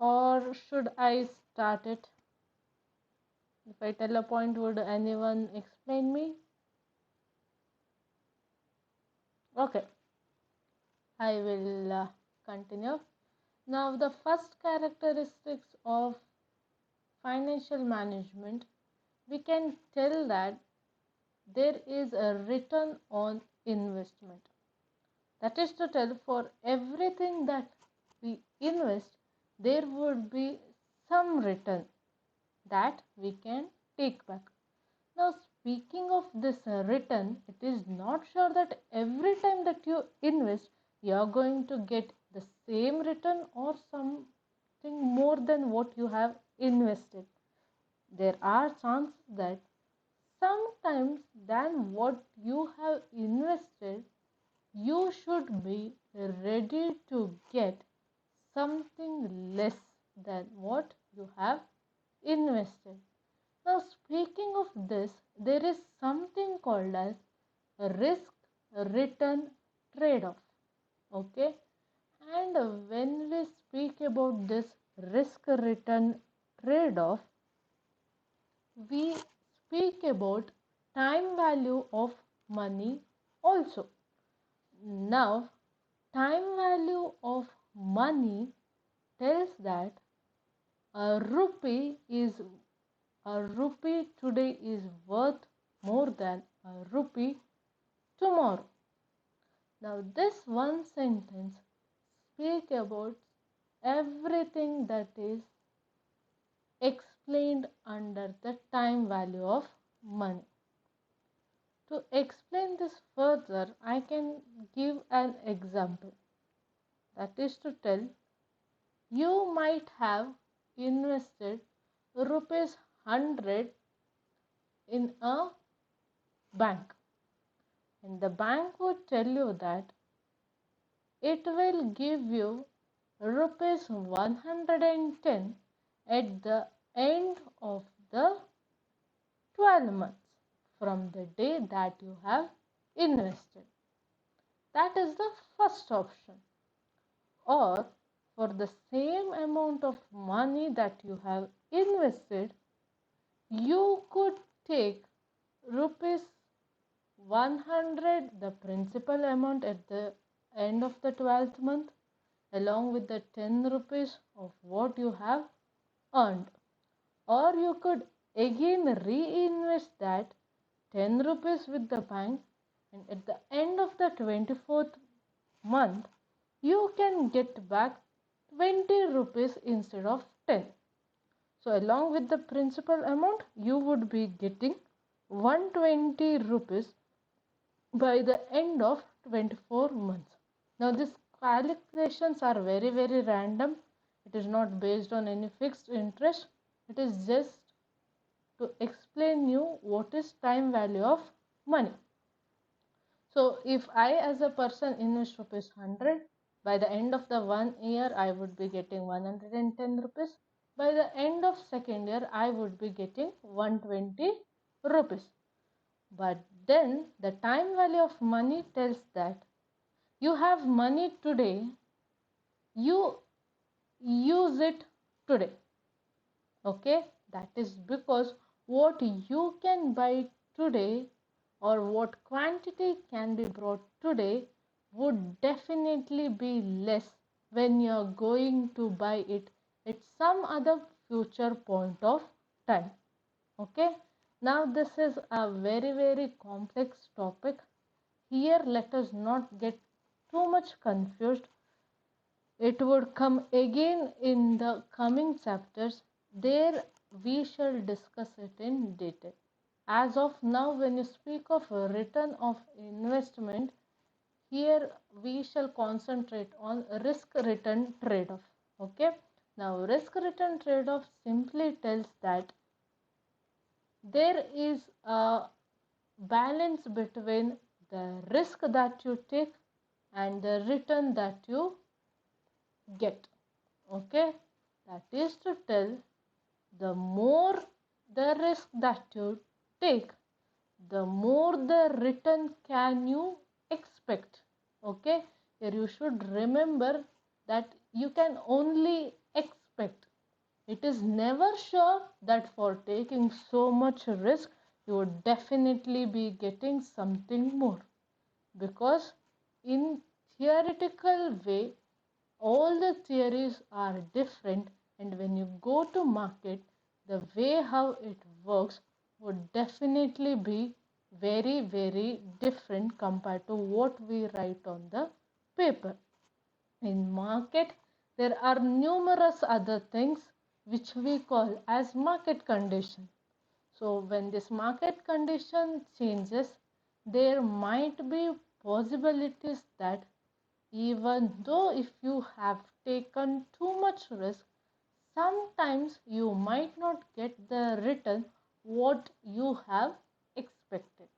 or should I start it? If I tell a point, would anyone explain me? Okay, I will continue. Now, the first characteristics of financial management, we can tell that there is a return on investment. That is to tell, for everything that we invest, there would be some return that we can take back. Now, speaking of this return, it is not sure that every time that you invest, you are going to get the same return or something more than what you have invested. There are chances that sometimes than what you have invested, you should be ready to get something less than what you have invested. Now, speaking of this, there is something called as a risk return trade off. Okay, and when we speak about this risk return trade off, we speak about time value of money also. Now, time value of money tells that a rupee today is worth more than a rupee tomorrow. Now, this one sentence speaks about everything that is explained under the time value of money. To explain this further, I can give an example. That is to tell, you might have invested rupees 100 in a bank, and the bank would tell you that it will give you rupees 110 at the end of the 12 months from the day that you have invested. That is the first option. Or for the same amount of money that you have invested, you could take rupees 100, the principal amount at the end of the 12th month, along with the 10 rupees of what you have earned. Or you could again reinvest that 10 rupees with the bank, and at the end of the 24th month, you can get back 20 rupees instead of 10. So along with the principal amount, you would be getting 120 rupees by the end of 24 months. Now these calculations are very random. It is not based on any fixed interest. It is just to explain you what is time value of money. So if I as a person invest rupees 100, by the end of the 1 year I would be getting 110 rupees. By the end of second year I would be getting 120 rupees. But then the time value of money tells that you have money today, you use it today. Okay, that is because what you can buy today or what quantity can be brought today would definitely be less when you are going to buy it at some other future point of time. Okay, now this is a very complex topic. Here let us not get too much confused. It would come again in the coming chapters. There we shall discuss it in detail. As of now, when you speak of a return of investment, here we shall concentrate on risk return trade-off. Okay. Now risk return trade-off simply tells that there is a balance between the risk that you take and the return that you get. Okay, that is to tell, the more the risk that you take, the more the return can you expect. Okay, here you should remember that you can only expect expect. It is never sure that for taking so much risk, you would definitely be getting something more. Because in theoretical way, all the theories are different, and when you go to market, the way how it works would definitely be very, very different compared to what we write on the paper. In market, there are numerous other things which we call as market condition. So when this market condition changes, there might be possibilities that even though if you have taken too much risk, sometimes you might not get the return what you have expected.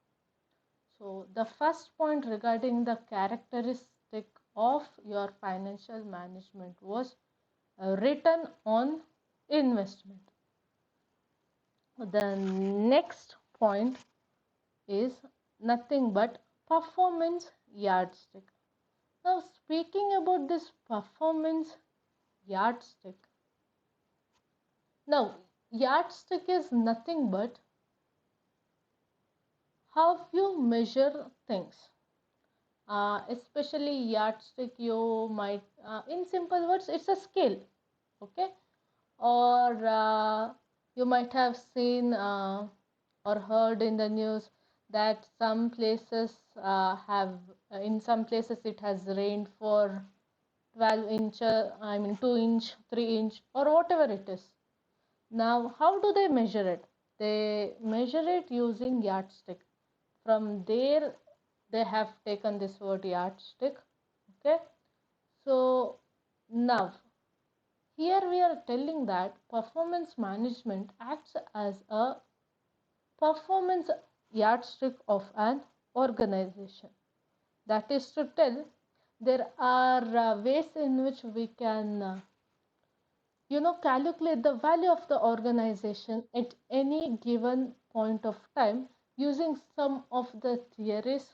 So the first point regarding the characteristic of your financial management was a return on investment. The next point is nothing but performance yardstick. Now, speaking about this performance yardstick, now yardstick is nothing but how you measure things. Especially yardstick, you might, in simple words, it's a scale, okay? Or you might have seen or heard in the news that some places in some places it has rained for 12 inch, 2 inch, 3 inch, or whatever it is. Now, how do they measure it? They measure it using yardstick. From there, they have taken this word yardstick. Okay. So, now, here we are telling that performance management acts as a performance yardstick of an organization. That is to tell, there are ways in which we can calculate the value of the organization at any given point of time using some of the theories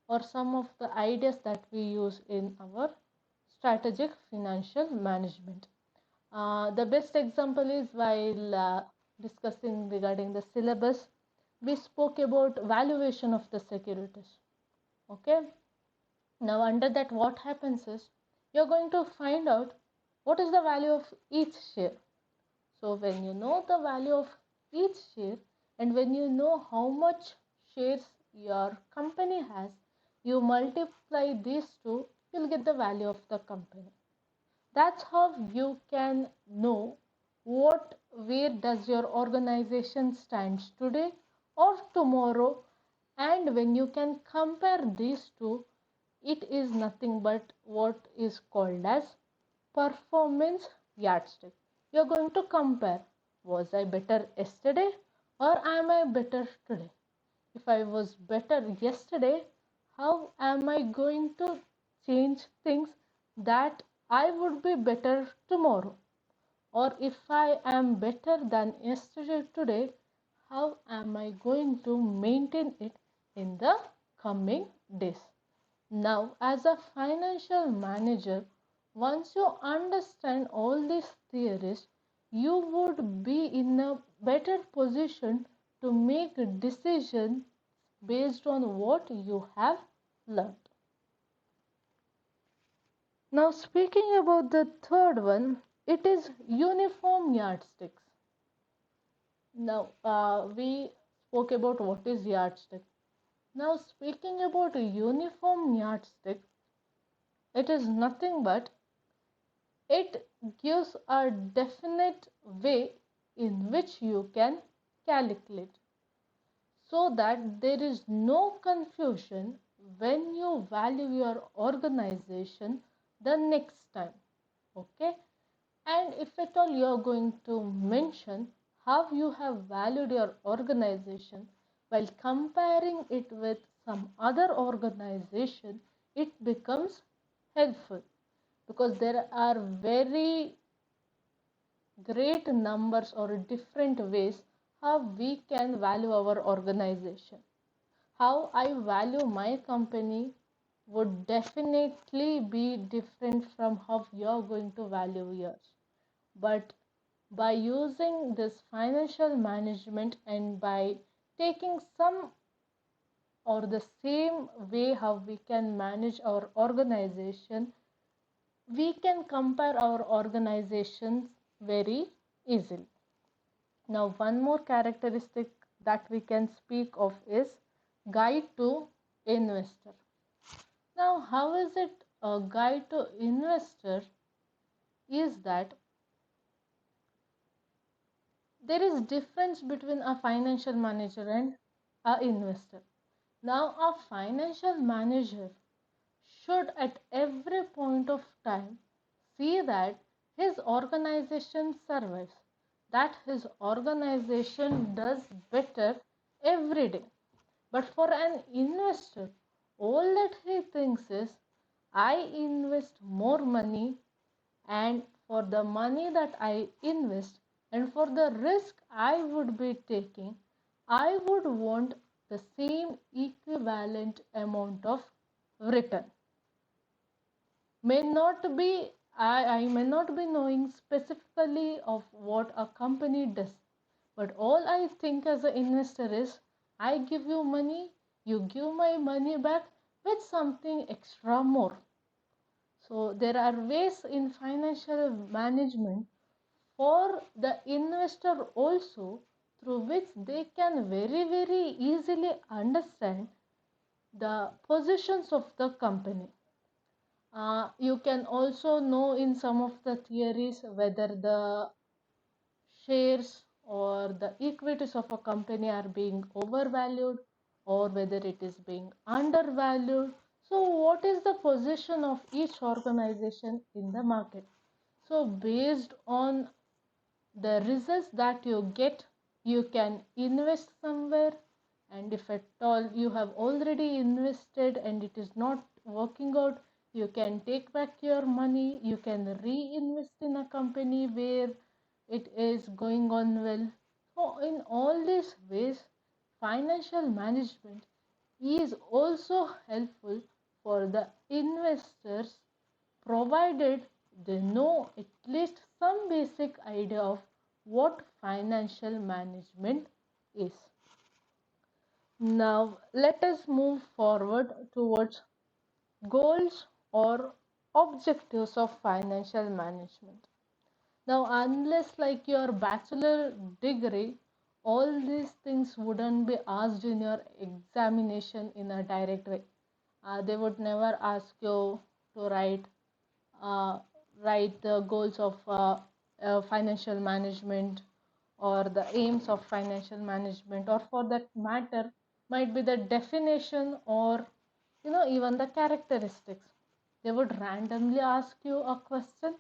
or some of the ideas that we use in our strategic financial management. The best example is while discussing regarding the syllabus, we spoke about valuation of the securities. Okay. Now, under that, what happens is you're going to find out what is the value of each share. So, when you know the value of each share and when you know how much shares your company has, you multiply these two, you'll get the value of the company. That's how you can know where does your organization stands today or tomorrow, and when you can compare these two, it is nothing but what is called as performance yardstick. You're going to compare, was I better yesterday or am I better today? If I was better yesterday, how am I going to change things that I would be better tomorrow? Or if I am better than yesterday today, how am I going to maintain it in the coming days? Now, as a financial manager, once you understand all these theories, you would be in a better position to make decisions based on what you have learned. Now, speaking about the third one, it is uniform yardsticks. Now, we spoke about what is yardstick. Now, speaking about a uniform yardstick, it is nothing but it gives a definite way in which you can calculate so that there is no confusion when you value your organization the next time. Okay, and if at all you are going to mention how you have valued your organization while comparing it with some other organization, it becomes helpful because there are very great numbers or different ways how we can value our organization. How I value my company would definitely be different from how you're going to value yours. But by using this financial management and by taking some or the same way how we can manage our organization, we can compare our organizations very easily. Now, one more characteristic that we can speak of is guide to investor. Now, how is it a guide to investor? Is that there is difference between a financial manager and a investor. Now, a financial manager should at every point of time see that his organization survives, that his organization does better every day. But for an investor, all that he thinks is, I invest more money, and for the money that I invest and for the risk I would be taking, I would want the same equivalent amount of return. May not be I may not be knowing specifically of what a company does, but all I think as an investor is, I give you money, you give my money back with something extra more. So there are ways in financial management for the investor also, through which they can very easily understand the positions of the company. You can also know in some of the theories whether the shares or the equities of a company are being overvalued or whether it is being undervalued. So, what is the position of each organization in the market? So, based on the results that you get, you can invest somewhere, and if at all you have already invested and it is not working out, you can take back your money, you can reinvest in a company where it is going on well. So in all these ways, financial management is also helpful for the investors, provided they know at least some basic idea of what financial management is. Now, let us move forward towards goals or objectives of financial management. Now, unless like your bachelor degree, all these things wouldn't be asked in your examination in a direct way. They would never ask you to uh, write the goals of financial management or the aims of financial management, or for that matter might be the definition or even the characteristics. They would randomly ask you a question.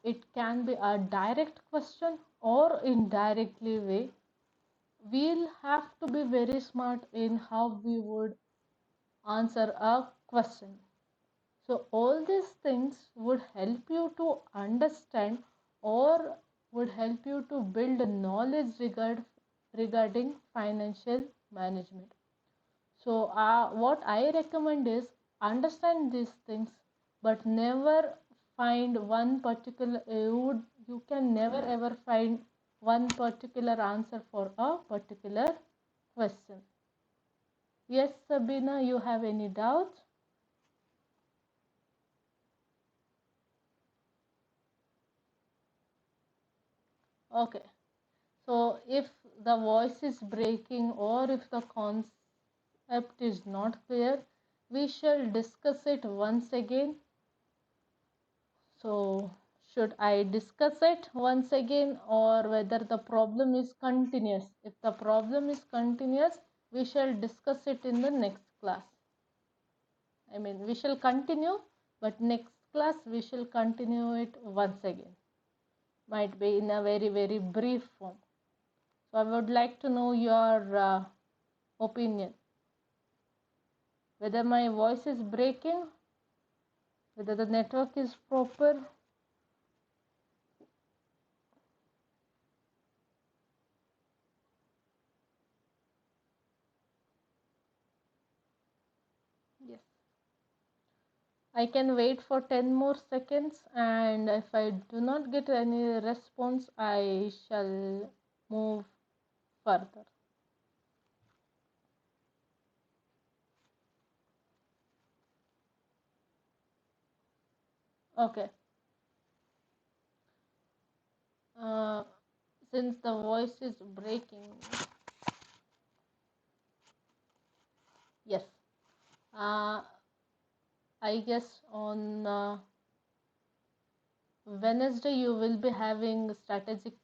It can be a direct question or indirectly way. We'll have to be very smart in how we would answer a question. So all these things would help you to understand or would help you to build knowledge regarding financial management. So what I recommend is, understand these things, but never find one particular, you can never ever find one particular answer for a particular question. Yes, Sabina, you have any doubts? Okay. So if the voice is breaking or if the concept is not clear, we shall discuss it once again. So should I discuss it once again, or whether the problem is continuous? If the problem is continuous, we shall discuss it in the next class. I mean, we shall continue, but next class we shall continue it once again. Might be in a very brief form. So I would like to know your opinion. Whether my voice is breaking, whether the network is proper. Yes. I can wait for 10 more seconds, and if I do not get any response, I shall move further. Okay. Since the voice is breaking, yes. I guess on Wednesday you will be having strategic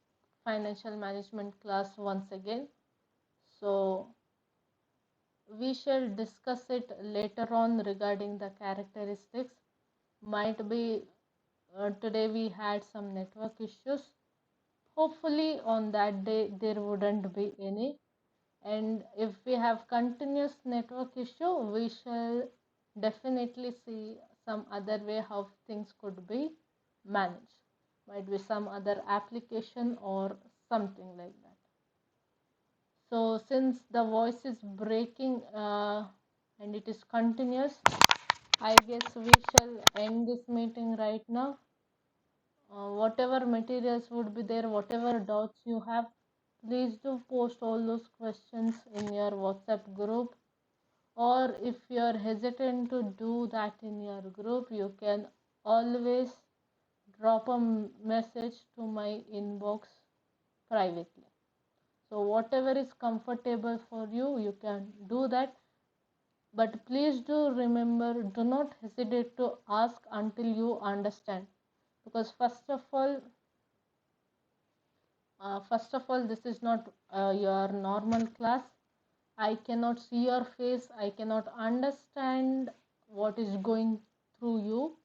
financial management class once again. So we shall discuss it later on regarding the characteristics. Might be today we had some network issues. Hopefully on that day there wouldn't be any. And if we have continuous network issue, we shall definitely see some other way how things could be managed. Might be some other application or something like that. So since the voice is breaking and it is continuous, I guess we shall end this meeting right now. Whatever materials would be there, whatever doubts you have, please do post all those questions in your WhatsApp group. Or if you are hesitant to do that in your group, you can always drop a message to my inbox privately. So whatever is comfortable for you, you can do that. But please do remember, do not hesitate to ask until you understand. Because first of all, this is not your normal class. I cannot see your face. I cannot understand what is going through you.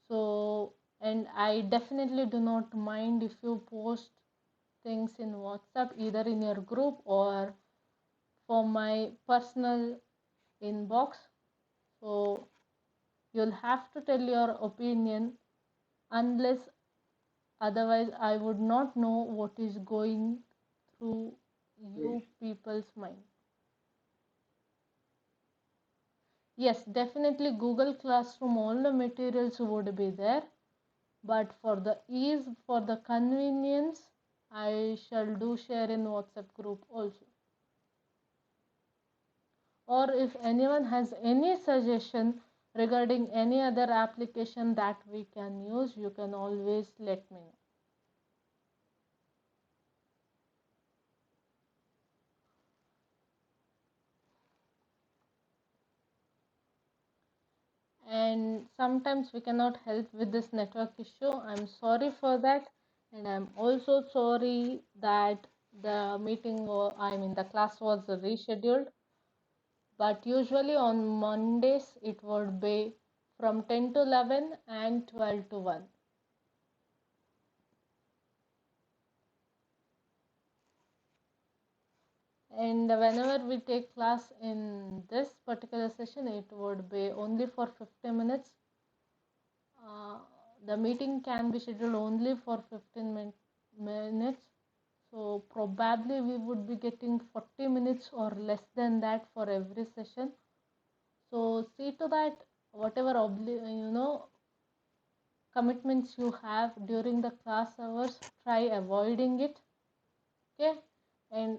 So, and I definitely do not mind if you post things in WhatsApp, either in your group or for my personal inbox. So, you'll have to tell your opinion, unless otherwise I would not know what is going through you people's mind. Yes, definitely Google Classroom, all the materials would be there. But for the ease, for the convenience, I shall do share in WhatsApp group also. Or if anyone has any suggestion regarding any other application that we can use, you can always let me know. And sometimes we cannot help with this network issue. I'm sorry for that, and I'm also sorry that the the class was rescheduled. But usually on Mondays it would be from 10 to 11 and 12 to 1. And whenever we take class in this particular session, it would be only for 50 minutes. The meeting can be scheduled only for 15 minutes. So probably we would be getting 40 minutes or less than that for every session. So see to that, whatever commitments you have during the class hours, try avoiding it. Okay, and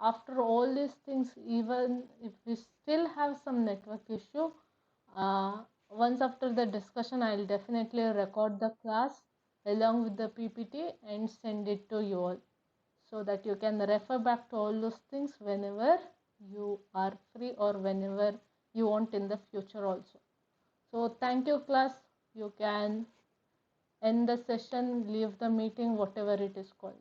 after all these things, even if we still have some network issue, once after the discussion, I'll definitely record the class along with the PPT and send it to you all, so that you can refer back to all those things whenever you are free or whenever you want in the future also. So thank you, class. You can end the session, leave the meeting, whatever it is called.